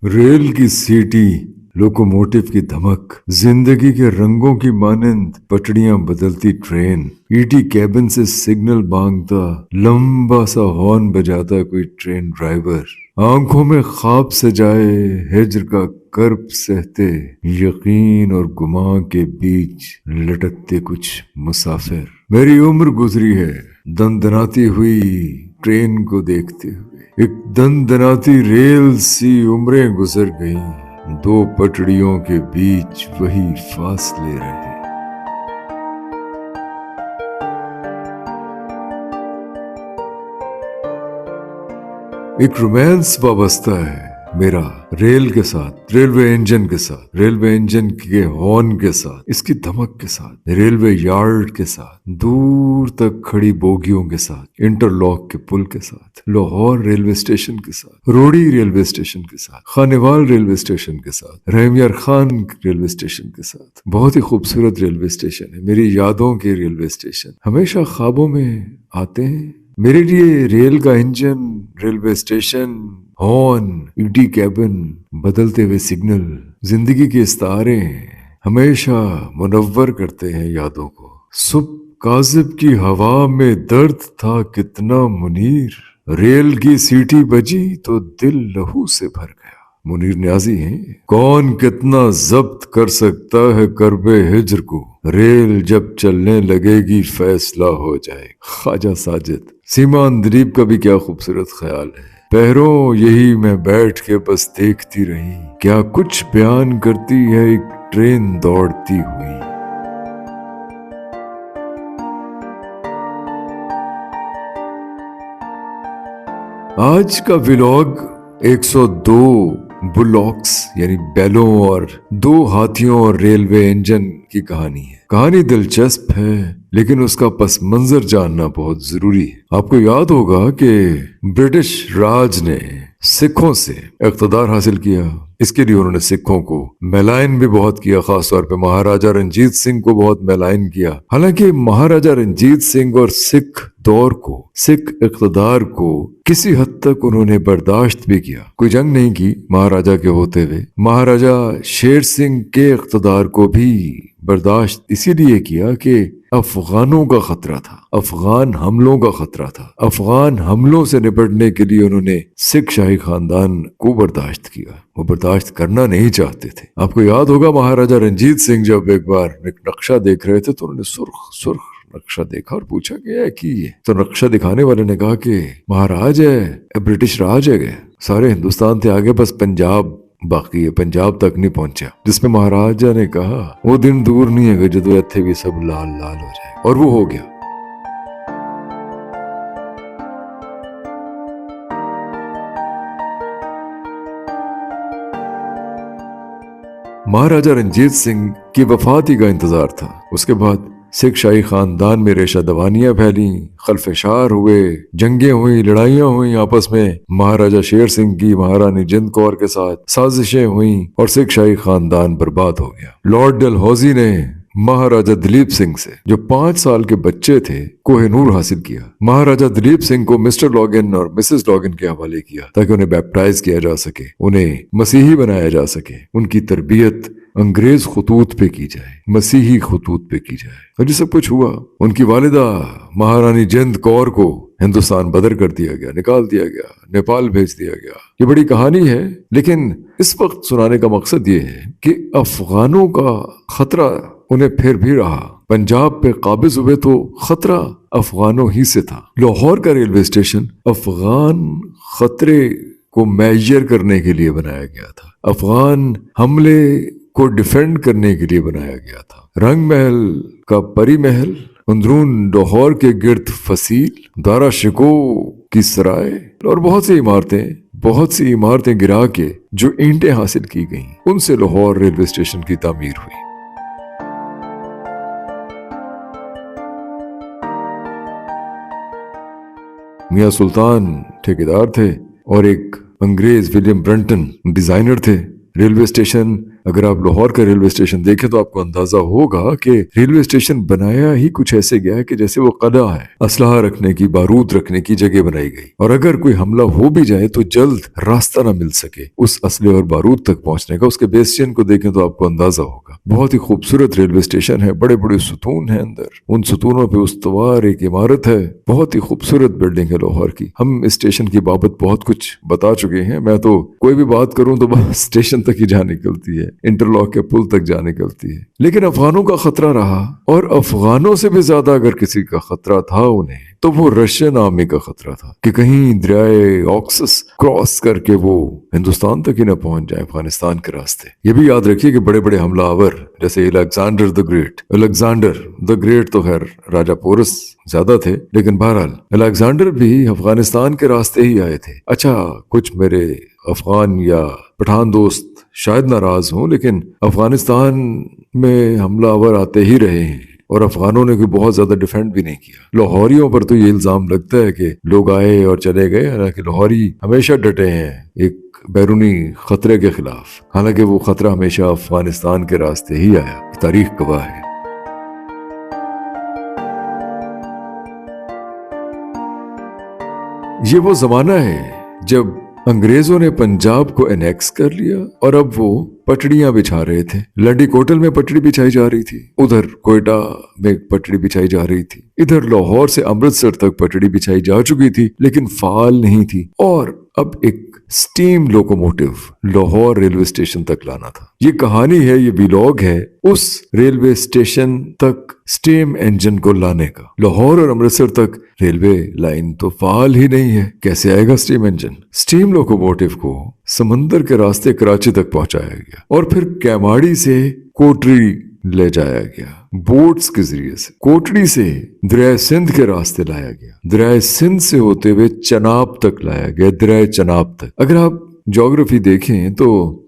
Rail की सीटी, locomotive की धमक, जिंदगी के रंगों की मानंद पटड़ियां बदलती ट्रेन, ईटी कैबिन से सिग्नल मांगता, लंबा सा हॉर्न बजाता कोई ट्रेन ड्राइवर, आंखों में ख्वाब सजाए हिज्र का कर्ब सहते, यकीन और गुमां के बीच लटकते कुछ मुसाफिर। मेरी उम्र गुजरी है दंदनाती हुई ट्रेन को देखते हुए, एक दंदनाती रेल सी उम्रें गुजर गईं, दो पटड़ियों के बीच वही फासले रहे। एक रोमांस वाबस्ता है मेरा रेल के साथ, रेलवे इंजन के साथ, रेलवे इंजन के हॉर्न के साथ, इसकी धमक के साथ, रेलवे यार्ड के साथ, दूर तक खड़ी बोगियों के साथ, इंटरलॉक के पुल के साथ, लाहौर रेलवे स्टेशन के साथ, रोड़ी रेलवे स्टेशन के साथ, खानेवाल रेलवे स्टेशन के साथ, रहमियार खान रेलवे स्टेशन के साथ। बहुत ही खूबसूरत रेलवे स्टेशन है, मेरी यादों के रेलवे स्टेशन हमेशा ख्वाबों में आते हैं। मेरे लिए रेल का engine, railway station, horn, ET cabin, बदलते हुए सिग्नल, जिंदगी के इस्तारे हमेशा मुनव्वर करते हैं यादों को। सुबह काजिब की हवा में दर्द था कितना मुनीर, रेल की सीटी बजी तो दिल लहू से भर गया। मुनीर न्याजी हैं। कौन कितना जब्त कर सकता है करबे हिज्र को, रेल जब चलने लगेगी फैसला हो जाए। ख्वाजा साजिद। सीमा अंदरीब का भी क्या खूबसूरत ख्याल है, पैरों यही मैं बैठ के बस देखती रही, क्या कुछ बयान करती है एक ट्रेन दौड़ती हुई। आज का व्लॉग 102 बुलॉक्स यानी बैलों और 2 हाथियों और रेलवे इंजन की कहानी है। कहानी दिलचस्प है लेकिन उसका पस मंजर जानना बहुत जरूरी है। आपको याद होगा कि ब्रिटिश राज ने सिखों से इक़्तिदार हासिल किया, इसके लिए उन्होंने सिखों को मैलाइन भी बहुत किया, खासतौर पे महाराजा रंजीत सिंह को बहुत मैलाइन किया। हालांकि महाराजा रंजीत सिंह और सिख दौर को, सिख इक़्तिदार को किसी हद तक उन्होंने बर्दाश्त भी किया, कोई जंग नहीं की महाराजा के होते हुए। महाराजा शेर सिंह के इक़्तिदार को भी बर्दाश्त इसीलिए किया कि अफगानों का खतरा था, अफगान हमलों का खतरा था। अफगान हमलों से निपटने के लिए उन्होंने सिख शाही खानदान को बर्दाश्त किया, वो बर्दाश्त करना नहीं चाहते थे। आपको याद होगा महाराजा रंजीत सिंह जब एक बार एक नक्शा देख रहे थे तो उन्होंने सुर्ख नक्शा देखा और पूछा कि है की ये, तो नक्शा दिखाने वाले ने कहा कि महाराज है, ब्रिटिश राज है, सारे हिंदुस्तान थे आगे, बस पंजाब बाकी है, पंजाब तक नहीं पहुंचा। जिसमें महाराजा ने कहा वो दिन दूर नहीं है जदों इत्थे भी सब लाल लाल हो जाए, और वो हो गया। महाराजा रंजीत सिंह की वफाती का इंतजार था। उसके बाद सिख शाही खानदान में रेशा दवानियां फैली, खल्फशार हुए, जंगें हुई, लड़ाइयां हुई आपस में। महाराजा शेर सिंह की महारानी जिंद कौर के साथ साजिशें हुई और सिख शाही खानदान बर्बाद हो गया। लॉर्ड डलहौजी ने महाराजा दिलीप सिंह से, जो 5 साल के बच्चे थे, कोहिनूर हासिल किया। महाराजा दिलीप सिंह को मिस्टर लॉगिन और मिसेस लॉगिन के हवाले किया ताकि उन्हें बैप्टाइज किया जा सके, उन्हें मसीही बनाया जा सके, उनकी तरबियत अंग्रेज खतूत पे की जाए, मसीही खतूत पे की जाए। और ये सब कुछ हुआ। उनकी वालिदा महारानी जिंद कौर को हिंदुस्तान बदर कर दिया गया, निकाल दिया गया, नेपाल भेज दिया गया। ये बड़ी कहानी है, लेकिन इस वक्त सुनाने का मकसद ये है कि अफगानों का खतरा उन्हें फिर भी रहा। पंजाब पे काबिज हुए तो खतरा अफगानों ही से था। लाहौर का रेलवे स्टेशन अफगान खतरे को मेजर करने के लिए बनाया गया था, अफगान हमले को डिफेंड करने के लिए बनाया गया था। रंग महल का परी महल, अंदरून लाहौर के गिर्द फसील, दारा शिको की सराय और बहुत सी इमारतें गिरा के जो ईंटें हासिल की गईं, उनसे लाहौर रेलवे स्टेशन की तामीर हुई। मियां सुल्तान ठेकेदार थे और एक अंग्रेज विलियम ब्रंटन डिजाइनर थे। रेलवे स्टेशन अगर आप लाहौर का रेलवे स्टेशन देखें तो आपको अंदाजा होगा कि रेलवे स्टेशन बनाया ही कुछ ऐसे गया है कि जैसे वो कदा है, असलहा रखने की, बारूद रखने की जगह बनाई गई, और अगर कोई हमला हो भी जाए तो जल्द रास्ता ना मिल सके उस असले और बारूद तक पहुंचने का। उसके बेस्टियन को देखें तो आपको अंदाजा होगा। बहुत ही खूबसूरत रेलवे स्टेशन है, बड़े बड़े सुतून हैं अंदर, उन सुतूनों पे उस्तवार एक इमारत है, बहुत ही खूबसूरत बिल्डिंग है लाहौर की। हम इस स्टेशन की बाबत बहुत कुछ बता चुके हैं, मैं तो कोई भी बात करूं तो बस स्टेशन तक ही जा निकलती है, इंटरलॉक के पुल तक जा निकलती है। लेकिन अफगानों का खतरा रहा, और अफगानों से भी ज्यादा अगर किसी का खतरा था उन्हें, तो वो रशियन आर्मी का खतरा था कि कहीं दरियाए ऑक्सस क्रॉस करके वो हिंदुस्तान तक ही ना पहुंच जाए अफगानिस्तान के रास्ते। ये भी याद रखिए कि बड़े बड़े हमलावर जैसे अलेक्जेंडर द ग्रेट तो खैर राजा पोरस ज्यादा थे, लेकिन बहरहाल अलेक्जेंडर भी अफगानिस्तान के रास्ते ही आए थे। अच्छा, कुछ मेरे अफगान या पठान दोस्त शायद नाराज हों, लेकिन अफगानिस्तान में हमलावर आते ही रहे हैं और अफगानों ने कोई बहुत ज्यादा डिफेंड भी नहीं किया। लाहौरियों पर तो ये इल्जाम लगता है कि लोग आए और चले गए, हालांकि लाहौरी हमेशा डटे हैं एक बैरूनी खतरे के खिलाफ, हालांकि वो खतरा हमेशा अफगानिस्तान के रास्ते ही आया, तारीख गवाह है। ये वो जमाना है जब अंग्रेजों ने पंजाब को एनेक्स कर लिया और अब वो पटड़ियां बिछा रहे थे। लंडी कोटल में पटड़ी बिछाई जा रही थी, उधर कोयटा में पटड़ी बिछाई जा रही थी, इधर लाहौर से अमृतसर तक पटड़ी बिछाई जा चुकी थी, लेकिन फाल नहीं थी। और अब एक steam locomotive Lahore railway station तक लाना था। ये कहानी है, ये व्लॉग है उस रेलवे स्टेशन तक स्टीम इंजन को लाने का। लाहौर और अमृतसर तक रेलवे लाइन तो फाल ही नहीं है, कैसे आएगा स्टीम इंजन? स्टीम लोकोमोटिव को समंदर के रास्ते कराची तक पहुंचाया गया और फिर कैमाड़ी से कोटरी ले जाया गया बोट्स के जरिए से। कोटड़ी से दरिया सिंध के रास्ते लाया गया, दरिया सिंध से होते हुए चनाब तक लाया गया, दरिया चनाब तक। अगर आप ज्योग्राफी देखें तो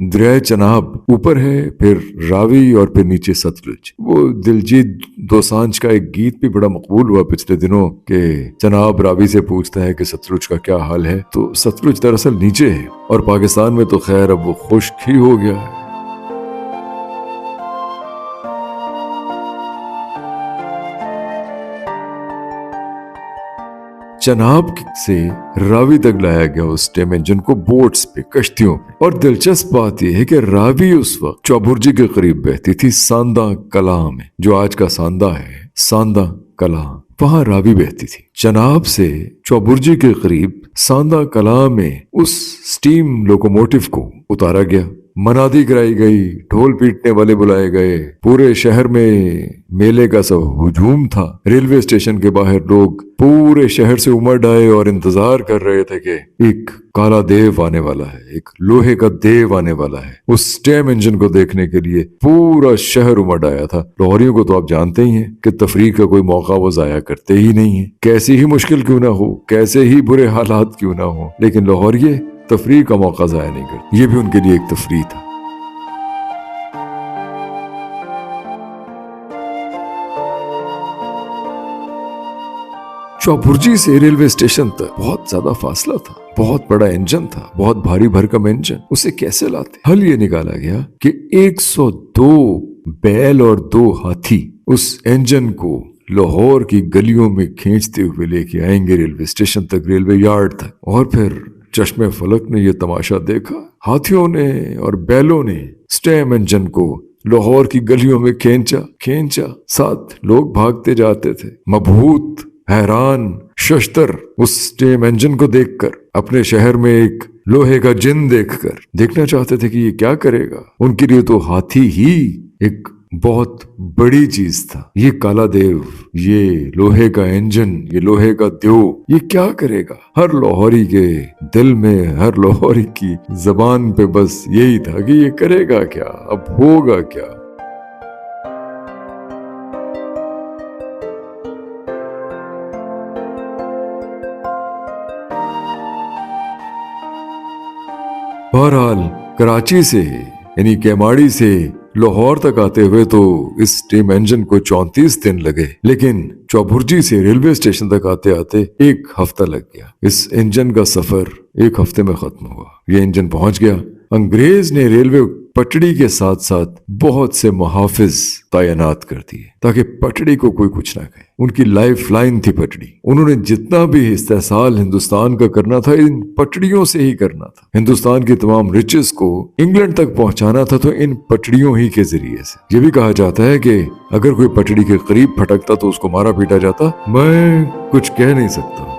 दरिया चनाब ऊपर है, फिर रावी और फिर नीचे सतलुज। वो दिलजीत दोसांझ का एक गीत भी बड़ा मकबूल हुआ पिछले दिनों के चनाब रावी से पूछता है कि सतलुज का क्या हाल है। तो सतलुज दरअसल नीचे है और पाकिस्तान में तो खैर अब वो खुश्क ही हो गया है। चनाब से रावी तक लाया गया उस स्टीम इंजन को बोट्स पे, कश्तियों पे। और दिलचस्प बात यह है कि रावी उस वक्त चौबुर्जी के करीब बहती थी, सांदा कलां में, जो आज का सांदा है, सांदा कलां, वहां रावी बहती थी। चनाब से चौबुर्जी के करीब सांदा कलां में उस स्टीम लोकोमोटिव को उतारा गया, मनादी कराई गई, ढोल पीटने वाले बुलाए गए, पूरे शहर में मेले का सब हुजूम था। रेलवे स्टेशन के बाहर लोग पूरे शहर से उमड़ आए और इंतजार कर रहे थे कि एक काला देव आने वाला है, एक लोहे का देव आने वाला है। उस स्टीम इंजन को देखने के लिए पूरा शहर उमड़ आया था। लाहौरियों को तो आप जानते ही हैं कि तफरीह का कोई मौका वो जाया करते ही नहीं है, कैसी ही मुश्किल क्यों ना हो, कैसे ही बुरे हालात क्यों ना हो, लेकिन लाहौरिये तफरीह का मौका जाया नहीं करते। ये भी उनके लिए एक तफरीह था। चौबुर्जी से रेलवे स्टेशन तक बहुत ज्यादा फासला था, बहुत बड़ा इंजन था, बहुत भारी भरकम इंजन, उसे कैसे लाते? हल ये निकाला गया कि 102 बैल और 2 हाथी उस इंजन को लाहौर की गलियों में खींचते हुए लेके आएंगे रेलवे स्टेशन तक, रेलवे यार्ड तक। और फिर चश्मे फलक ने यह तमाशा देखा, हाथियों ने और बैलों ने स्टीम इंजन को लाहौर की गलियों में खींचा, साथ लोग भागते जाते थे, मबहूत, हैरान, शश्तर उस स्टीम इंजन को देखकर, अपने शहर में एक लोहे का जिन देखकर देखना चाहते थे कि ये क्या करेगा। उनके लिए तो हाथी ही एक बहुत बड़ी चीज था। ये काला देव, ये लोहे का इंजन, ये लोहे का द्यो, ये क्या करेगा? हर लाहौरी के दिल में, हर लाहौरी की जबान पे बस यही था कि ये करेगा क्या, अब होगा क्या। बहरहाल कराची से यानी कैमाड़ी से लाहौर तक आते हुए तो इस स्टीम इंजन को 34 दिन लगे, लेकिन चौबुर्जी से रेलवे स्टेशन तक आते आते 1 हफ्ता लग गया। इस इंजन का सफर 1 हफ्ते में खत्म हुआ। ये इंजन पहुंच गया। अंग्रेज ने रेलवे पटड़ी के साथ साथ बहुत से मुहाफिज तैनात कर दिए ताकि पटड़ी को कोई कुछ ना कहे। उनकी लाइफ लाइन थी पटड़ी। उन्होंने जितना भी इस्तेसाल हिंदुस्तान का करना था इन पटड़ियों से ही करना था। हिंदुस्तान की तमाम रिचेस को इंग्लैंड तक पहुंचाना था तो इन पटड़ियों ही के जरिए से। ये भी कहा जाता है कि अगर कोई पटड़ी के करीब फटकता तो उसको मारा पीटा जाता। मैं कुछ कह नहीं सकता।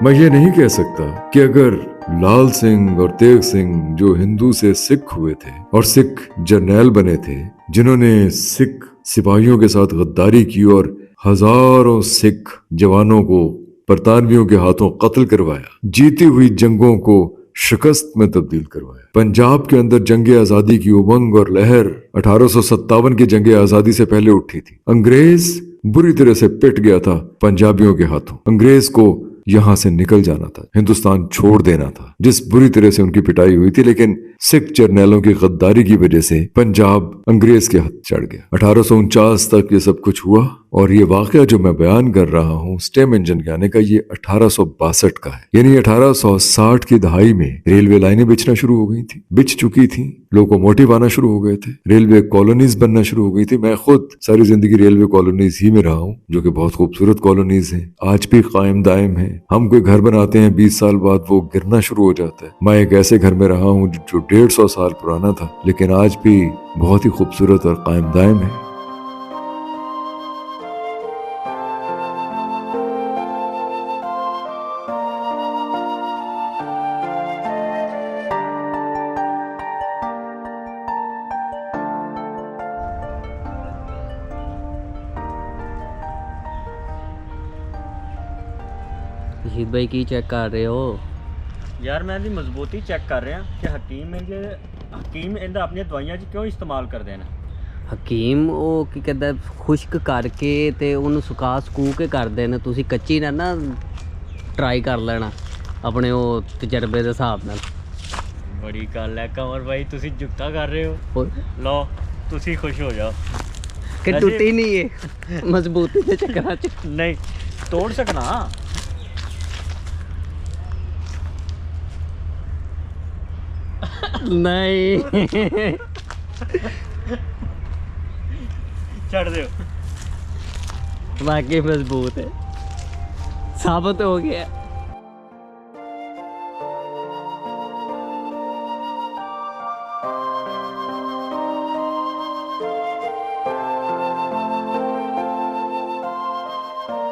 मैं ये नहीं कह सकता कि अगर लाल सिंह और तेग सिंह जो हिंदू से सिख हुए थे और सिख जर्नैल बने थे, जिन्होंने सिख सिपाहियों के साथ गद्दारी की और हजारों सिख जवानों को बरतानवियों के हाथों कत्ल करवाया, जीती हुई जंगों को शिकस्त में तब्दील करवाया। पंजाब के अंदर जंग आजादी की उमंग और लहर 1857 की जंग आजादी से पहले उठी थी। अंग्रेज बुरी तरह से पिट गया था पंजाबियों के हाथों। अंग्रेज को यहां से निकल जाना था, हिंदुस्तान छोड़ देना था, जिस बुरी तरह से उनकी पिटाई हुई थी। लेकिन सिख जर्नैलों की गद्दारी की वजह से पंजाब अंग्रेज के हाथ चढ़ गया। 1849 तक ये सब कुछ हुआ और ये वाकया जो मैं बयान कर रहा हूँ स्टेम इंजन के आने का, ये 1862 का है। यानी 1860 की दहाई में रेलवे लाइनें बिछना शुरू हो गई थी, बिछ चुकी थी, लोकोमोटिव आना शुरू हो गए थे, रेलवे कॉलोनीज बनना शुरू हो गई थी। मैं खुद सारी जिंदगी रेलवे कॉलोनीज ही में रहा हूँ, जो कि बहुत खूबसूरत कॉलोनीज हैं, आज भी कायम दायम है। हम कोई घर बनाते हैं 20 साल बाद वो गिरना शुरू हो जाता है। मैं एक ऐसे घर में रहा हूँ जो 150 साल पुराना था, लेकिन आज भी बहुत ही खूबसूरत और कायम दायम है। ਹੀਦ भाई की चेक कर रहे हो? यार मैं दी मजबूती चेक कर रहा कि हकीम ਇਹਦਾ ਆਪਣੀਆਂ ਦਵਾਈਆਂ 'ਚ ਕਿਉਂ ਇਸਤੇਮਾਲ ਕਰਦੇ ਨੇ। ਹਕੀਮ ਉਹ ਕੀ ਕਹਿੰਦਾ ਖੁਸ਼ਕ ਕਰਕੇ ਤੇ ਉਹਨੂੰ ਸੁਕਾ ਸਕੂ ਕੇ ਕਰਦੇ ਨੇ। ਤੁਸੀਂ ਕੱਚੀ ਨਾ ਟਰਾਈ ਕਰ ਲੈਣਾ ਆਪਣੇ ਉਹ ਤਜਰਬੇ ਦੇ ਹਿਸਾਬ ਨਾਲ। ਬੜੀ ਗੱਲ ਹੈ ਕਮਰ ਭਾਈ, ਤੁਸੀਂ ਜੁਗਤਾ ਕਰ ਰਹੇ ਹੋ। ਲਓ ਤੁਸੀਂ ਖੁਸ਼ ਹੋ ਜਾਓ ਕਿ ਟੁੱਟੀ ਨਹੀਂ ਹੈ ਮਜ਼ਬੂਤੀ ਦੇ ਚੱਕਰਾਂ 'ਚ। ਨਹੀਂ ਤੋੜ ਸਕਣਾ। नहीं छड़ दो, वाकई मजबूत है, साबित हो गया।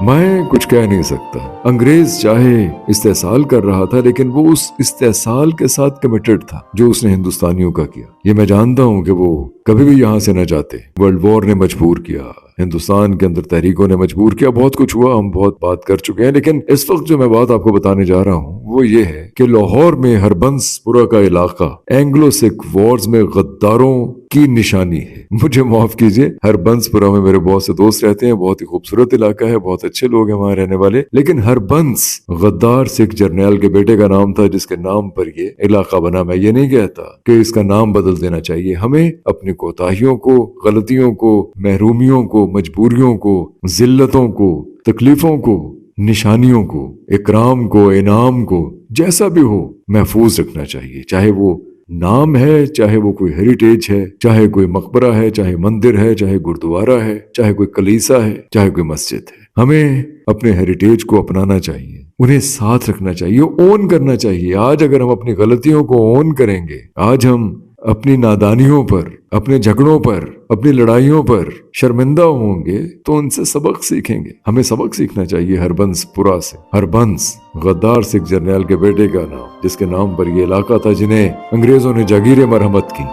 मैं कुछ कह नहीं सकता। अंग्रेज चाहे इस्तेसाल कर रहा था, लेकिन वो उस इस्तेसाल के साथ कमिटेड था जो उसने हिंदुस्तानियों का किया। ये मैं जानता हूं कि वो कभी भी यहां से न जाते। वर्ल्ड वॉर ने मजबूर किया, हिंदुस्तान के अंदर तहरीकों ने मजबूर किया, बहुत कुछ हुआ, हम बहुत बात कर चुके हैं। लेकिन इस वक्त जो मैं बात आपको बताने जा रहा हूँ वो ये है कि लाहौर में हरबंसपुरा का इलाका एंग्लो सिख वॉर्स में गद्दारों की निशानी है। मुझे माफ कीजिए, हरबंसपुरा में मेरे बहुत से दोस्त रहते हैं, बहुत ही खूबसूरत इलाका है, बहुत अच्छे लोग हैं वहां रहने वाले। लेकिन हरबंस गद्दार सिख जर्नैल के बेटे का नाम था जिसके नाम पर ये इलाका बना। मैं ये नहीं कहता कि इसका नाम बदल देना चाहिए। हमें अपनी कोताहियों को, गलतियों को, महरूमियों को, मजबूरियों को, जिल्लतों को, तकलीफों को, निशानियों को, इकराम को, इनाम को, जैसा भी हो महफूज रखना चाहिए। चाहे वो नाम है, चाहे वो कोई हेरिटेज है, चाहे कोई मकबरा है, चाहे मंदिर है, चाहे गुरुद्वारा है, चाहे कोई कलीसा है, चाहे कोई मस्जिद है। हमें अपने हेरिटेज को अपनाना चाहिए, उन्हें साथ रखना चाहिए, ओन करना चाहिए। आज अगर हम अपनी गलतियों को ओन करेंगे, आज हम अपनी नादानियों पर, अपने झगड़ों पर, अपनी लड़ाइयों पर शर्मिंदा होंगे तो उनसे सबक सीखेंगे। हमें सबक सीखना चाहिए हरबंसपुरा से। हरबंस गद्दार सिख जर्नैल के बेटे का नाम, जिसके नाम पर यह इलाका था, जिन्हें अंग्रेजों ने जागीर मरहमत की।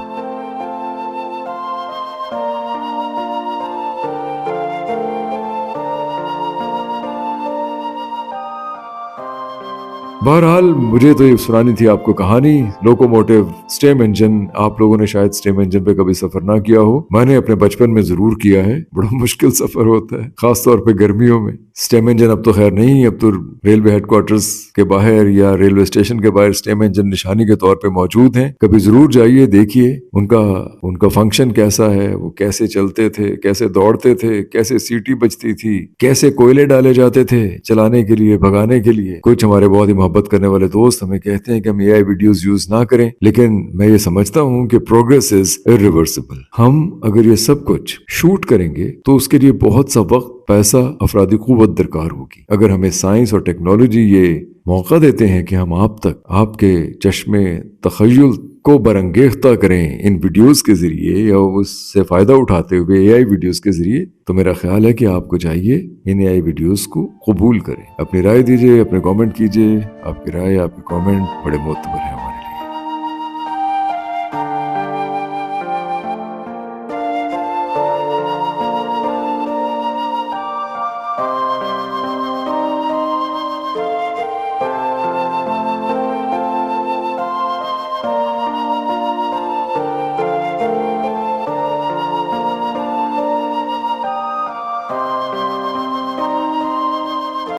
बहरहाल मुझे तो ये सुनानी थी आपको कहानी। लोकोमोटिव, स्टेम इंजन, आप लोगों ने शायद स्टेम इंजन पे कभी सफर ना किया हो, मैंने अपने बचपन में जरूर किया है। बड़ा मुश्किल सफर होता है, खास तौर पे गर्मियों में। स्टेम इंजन अब तो खैर नहीं, अब तो रेलवे हेडक्वार्टर्स के बाहर या रेलवे स्टेशन के बाहर स्टेम इंजन निशानी के तौर पे मौजूद हैं। कभी जरूर जाइए, देखिए उनका फंक्शन कैसा है, वो कैसे चलते थे, कैसे दौड़ते थे, कैसे सीटी बजती थी, कैसे कोयले डाले जाते थे चलाने के लिए, भगाने के लिए। कुछ हमारे बहुत ही मोहब्बत करने वाले दोस्त हमें कहते हैं कि हम AI वीडियोस यूज ना करें, लेकिन मैं ये समझता हूं कि प्रोग्रेस इज इरिवर्सिबल। हम अगर ये सब कुछ शूट करेंगे तो उसके लिए बहुत सा वक्त, पैसा, अफरादी कुव्वत दरकार होगी। अगर हमें साइंस और टेक्नोलॉजी ये मौका देते हैं कि हम आप तक आपके चश्मे तखय्युल को बरंगेख्ता करें इन वीडियोस के जरिए या उससे फायदा उठाते हुए AI वीडियोस के जरिए, तो मेरा ख्याल है कि आपको चाहिए इन AI वीडियोस को कबूल करें। अपनी राय दीजिए, अपने कमेंट कीजिए। आपकी राय, आपके कमेंट बड़े मोतबर हैं हमारे।